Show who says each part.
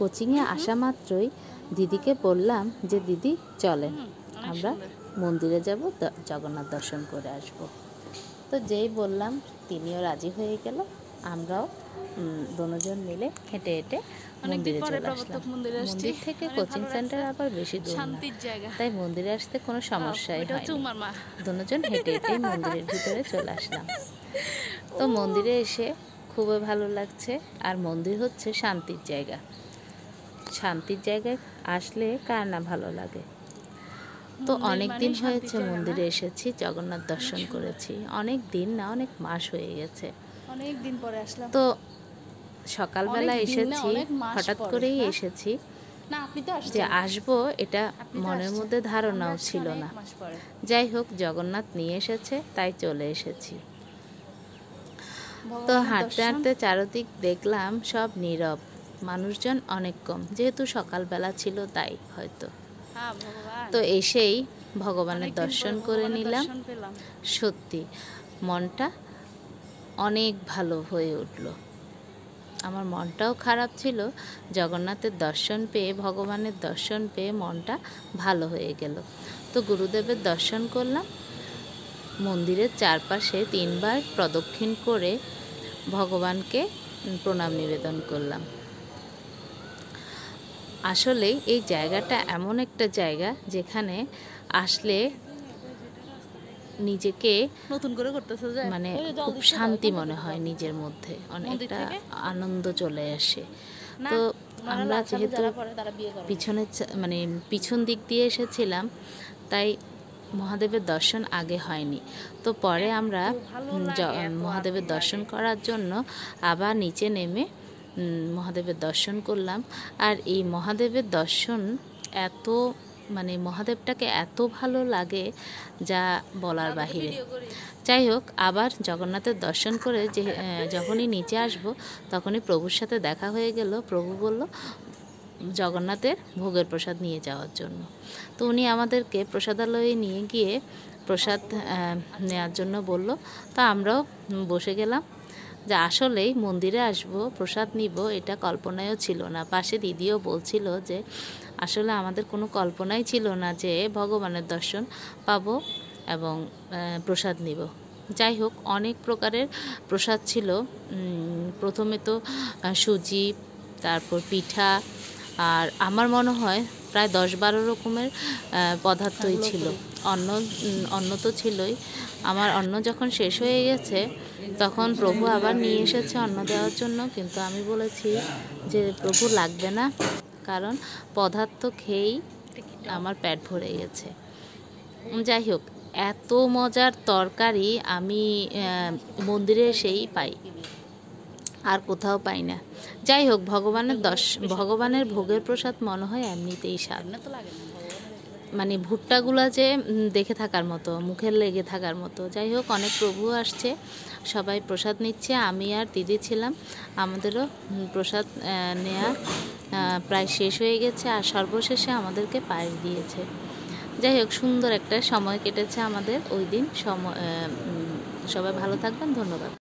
Speaker 1: কোচিংয়ে আসা মাত্রই দিদিকে বললাম যে দিদি চলেন আমরা মন্দিরে যাব, জগন্নাথ দর্শন করে আসব। তো যেই বললাম তিনিও রাজি হয়ে গেল। আমরাও দুজন মিলে হেঁটে হেঁটে মন্দিরে চলে আসলাম। মন্দির থেকে কোচিং সেন্টার আবার বেশি দূর না, তাই মন্দিরে আসতে কোনো সমস্যাই হয়নি। দুজন হেঁটে হেঁটে মন্দিরের ভিতরে চলে আসলাম। তো মন্দিরে এসে খুবই ভালো লাগছে। আর মন্দির হচ্ছে শান্তির জায়গা। শান্তির জায়গায় আসলে কার না ভালো লাগে। তো অনেক দিন হয়েছে মন্দিরে এসেছি, জগন্নাথ দর্শন করেছি। অনেক দিন না, অনেক মাস হয়ে গেছে।
Speaker 2: অনেক দিন পরে আসলাম।
Speaker 1: তো সকালবেলা এসেছি, হঠাৎ করেই এসেছি যে আসবো, এটা মনের মধ্যে ধারণাও ছিল না। যাই হোক, জগন্নাথ নিয়ে এসেছে তাই চলে এসেছি। তো হাঁটতে হাঁটতে চারদিক দেখলাম সব নীরব, মানুষজন অনেক কম, যেহেতু সকালবেলা ছিল তাই হয়তো। তো এসেই ভগবানের দর্শন করে নিলাম। সত্যি মনটা অনেক ভালো হয়ে উঠল। আমার মনটাও খারাপ ছিল, জগন্নাথের দর্শন পেয়ে, ভগবানের দর্শন পেয়ে মনটা ভালো হয়ে গেল। তো গুরুদেবের দর্শন করলাম। মন্দিরের চারপাশে 3 বার প্রদক্ষিণ করে ভগবানকে প্রণাম নিবেদন করলাম। আসলে এই জায়গাটা এমন একটা জায়গা যেখানে আসলে নিজেকে নতুন করে করতেছে, মানে খুব শান্তি মনে হয়, নিজের মধ্যে অনেকটা আনন্দ চলে আসে। তো আমরা যেহেতু পিছন দিক দিয়ে এসেছিলাম, তাই মহাদেবের দর্শন আগে হয়নি। তো পরে আমরা মহাদেবের দর্শন করার জন্য আবার নিচে নেমে মহাদেবের দর্শন করলাম। আর এই মহাদেবের দর্শন এত, মহাদেবটাকে এত ভালো লাগে যা বলার বাহিরে। যাই হোক, আবার জগন্নাথের দর্শন করে যখনই নিচে আসব তখনই প্রভুর সাথে দেখা হয়ে গেল। প্রভু বলল জগন্নাথের ভোগের প্রসাদ নিয়ে যাওয়ার জন্য। তো উনি আমাদেরকে প্রসাদালয়ে নিয়ে গিয়ে প্রসাদ নেওয়ার জন্য বলল। তো আমরাও বসে গেলাম। যে আসলেই মন্দিরে আসব, প্রসাদ নিব, এটা কল্পনায়ও ছিল না। পাশে দিদিও বলছিল যে আসলে আমাদের কোনো কল্পনাই ছিল না যে ভগবানের দর্শন পাবো এবং প্রসাদ নিব। যাই হোক, অনেক প্রকারের প্রসাদ ছিল। প্রথমে তো সুজি, তারপর পিঠা, আর আমার মনে হয় প্রায় 10-12 রকমের পদার্থই ছিল। অন্ন তো ছিলই। আমার অন্ন যখন শেষ হয়ে গেছে তখন প্রভু আবার নিয়ে এসেছে অন্ন দেওয়ার জন্য, কিন্তু আমি বলেছি যে প্রভু লাগবে না, কারণ পদার্থ খেয়েই আমার পেট ভরে গেছে। যাই হোক, এত মজার তরকারি আমি মন্দিরে এসেই পাই, আর কোথাও পাই না। যাই হোক, ভগবানের ভোগের প্রসাদ মনে হয় এমনিতেই স্বাদ। ভুট্টাগুলো যে দেখে থাকার মতো, মুখের লেগে থাকার মতো। যাই হোক, অনেক প্রভু আসছে, সবাই প্রসাদ নিচ্ছে। আমি আর দিদি ছিলাম, আমাদেরও প্রসাদ নেওয়া প্রায় শেষ হয়ে গেছে। আর সর্বশেষে আমাদেরকে পায়েস দিয়েছে। যাই হোক, সুন্দর একটা সময় কেটেছে আমাদের ওই দিন। সবাই ভালো থাকবেন, ধন্যবাদ।